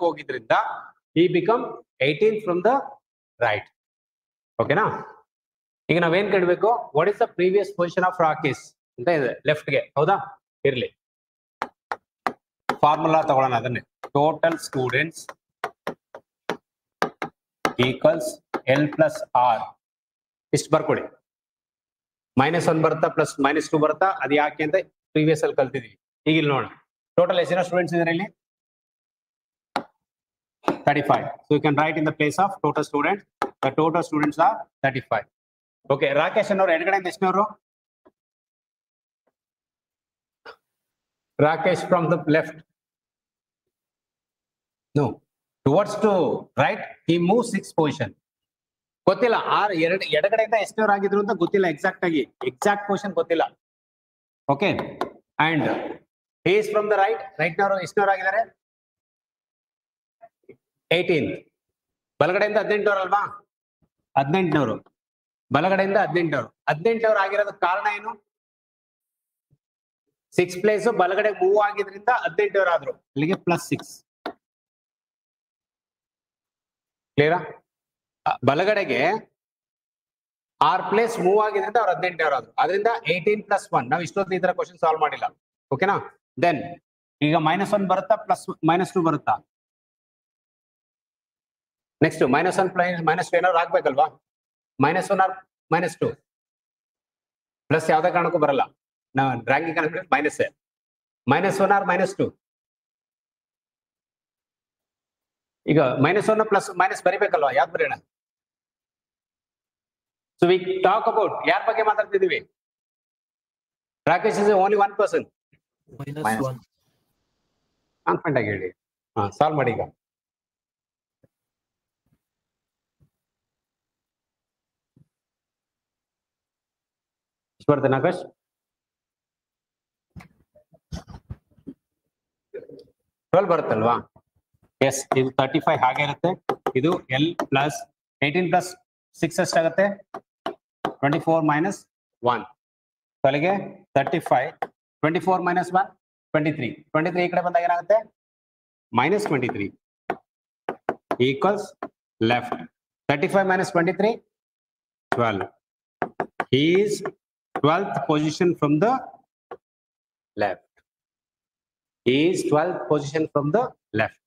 ಹೋಗಿದ್ರಿಂದ he become 18 from the right. ಓಕೆನಾ? ಈಗ ನಾವೇನ್ ಕೇಳಬೇಕು, what is the previous position of Rakesh ಅಂತ ಇದೆ ಲೆಫ್ಟ್ ಗೆ. ಹೌದಾ? ಇರ್ಲಿ, ಫಾರ್ಮುಲಾ ತಗೊಳ್ಳೋಣ ಅದನ್ನೇ. Total students equals L plus R. ಇಷ್ಟು ಬರ್ಕೊಳ್ಳಿ. -1 ಬರುತ್ತಾ ಪ್ಲಸ್ -2 ಬರುತ್ತಾ, ಅದು ಯಾಕೆ ಅಂತ ಪ್ರೀವಿಯಸ್ ಅಲ್ಲಿ ಕಲ್ತಿದ್ವಿ. ಈಗ ಇಲ್ಲಿ ನೋಡೋಣ, ಟೋಟಲ್ ಎಷ್ಟು ಜನ ಸ್ಟೂಡೆಂಟ್ಸ್ ಇದ್ದಾರೆ ಇಲ್ಲಿ? 35. So you can write in the place of total students. The total students are 35. Okay, Rakesh ಅನ್ನೋರು ಎಡಗಡೆಯಿಂದ ಎಷ್ಟನವರು? Rakesh from the left. No, towards to right. He moves 6 position. ಗೊತ್ತಿಲ್ಲ ಎಡಗಡೆಯಿಂದ ಎಷ್ಟನವರು ಆಗಿದ್ರು ಅಂತ ಗೊತ್ತಿಲ್ಲ ಎಕ್ಸಾಕ್ಟ್ ಆಗಿ. ಎಕ್ಸಾಕ್ಟ್ ಪೊಸಿಷನ್ ಗೊತ್ತಿಲ್ಲ. Okay, and he is from the right. Right ನವರು ಎಷ್ಟನವರು ಆಗಿದ್ದಾರೆ? 18. ಬಲಗಡೆಯಿಂದ 18ನವರು ಅಲ್ವಾ? 18ನವರು. ಬಲಗಡೆಯಿಂದ 18ನವರು. 18ನವರು ಆಗಿರೋದಕ್ಕೆ ಕಾರಣ ಏನು? 6 ಪ್ಲೇಸ್ ಬಲಗಡೆ ಮೂವ್ ಆಗಿದ್ರಿಂದ 18ನವರು ಆದ್ರು. ಇಲ್ಲಿಗೆ +6. ಕ್ಲಿಯರಾ? ಬಲಗಡೆಗೆ 6 ಪ್ಲೇಸ್ ಮೂವ್ ಆಗಿದ್ರಿಂದ ಅವ್ರು 18ನವರು ಆದ್ರು. ಅದರಿಂದ 18 + 1. ನಾವು ಇಷ್ಟೊತ್ತು ಈ ತರ ಕ್ವಶನ್ ಸಾಲ್ವ್ ಮಾಡಿಲ್ಲ. ಓಕೆನಾ? ದೆನ್ ಈಗ -1 ಬರುತ್ತಾ ಪ್ಲಸ್ -2 ಬರುತ್ತಾ? ನೆಕ್ಸ್ಟ್ -1 -2 ಏನಾದ್ರು ಆಗ್ಬೇಕಲ್ವಾ? -1 ಆರ್ -2 ಪ್ಲಸ್ ಯಾವ್ದೇ ಕಾರಣಕ್ಕೂ ಬರಲ್ಲ. ನಾವು ರ್ಯಾಂಕಿಂಗ್ ಅನ್ಬಿಟ್ಟು -1 ಆರ್ -2. ಈಗ -1 ಪ್ಲಸ್ ಮೈನಸ್ ಬರಿಬೇಕಲ್ವಾ? ಯಾವ್ದು ಬರೆಯೋಣ? ಸೊ ವಿ ಟಾಕ್ ಅಬೌಟ್ ಯಾರ ಬಗ್ಗೆ ಮಾತಾಡ್ತಿದೀವಿ? Rakesh is only 1 person. -1 confident ಆಗಿ ಹೇಳಿ. ಸಾಲ್ವ್ ಮಾಡಿ. ಈಗ ಬರ್ತೇನೆ ಆಕಾಶ್? ಟ್ವೆಲ್ವ್ ಬರುತ್ತಲ್ವಾ? ಎಸ್, ಇದು 35 ಹಾಗೆ ಇರುತ್ತೆ. ಇದು ಎಲ್ ಪ್ಲಸ್ 18 + 6 ಎಷ್ಟಾಗುತ್ತೆ? 24 - 1. ಅಲ್ಲಿಗೆ 35. 24 - 1 23. 23 ಈ ಕಡೆ ಬಂದಾಗ ಏನಾಗುತ್ತೆ? -23 equals left. 35 - 23 12. He is 12th position from the left. He is 12th position from the left.